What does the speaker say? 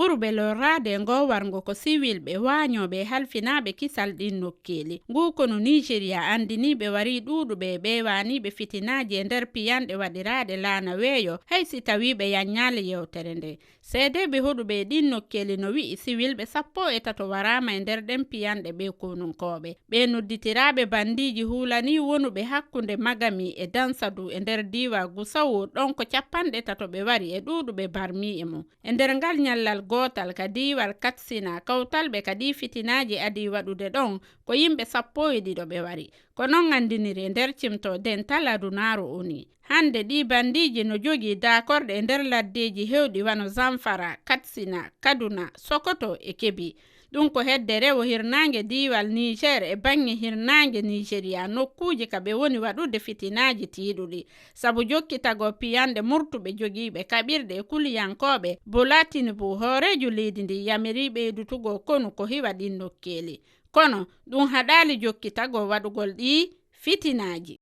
ɓurɓe lorrade ngowargo ko siwilɓe wañoɓe halfinaɓe kisal ɗin nokkeli ngu kono Nigeria andiniɓe wari ɗuɗuɓe ɓe waniɓe fitinaji e nder piyanɗe waɗiraɗe laana weeyo hay si tawiɓe yanñali yewtere nde seedeɓe hoɗuɓe ɗin nokkeli no wi'i siwilɓe 13 warama e nder ɗen piyanɗe ɓe konunkoɓe ɓe nodditiraɓe bandiji hulani wonuɓe hakkunde Magami e Dansadu e nder diwa Gusau ɗon ko 30 ɓe wari e ɗuɗuɓe barmi e mum e nder ngal nyallal gotal ka diwal Katsina kawtalɓe kadi fitinaji adi waɗude ɗon ko yimɓe 12 ɓe wari ko non andiniri nder cimto den taladunaru oni hande ɗi bandiji no jogi dakorde e nder laddeji hewɗi wano Zamfara, Katsina, Kaduna, Sokoto e Kebbi ɗum ko hedde rewo hirnange diwal Niger e bange hirnange Nigeria nokkuji ka ɓe woni waɗude fitinaji tiiɗuɗi sabu jokkitago piyanɗe murtuɓe jogiɓe kaɓirɗe e kuliyankoɓe Bola Tinubu hoorejo leydi ndi yamiri ɓeydutugo konu ko hiwa ɗin nokkeli kono ɗum haɗali jokkitago waɗugol ɗi fitinaji.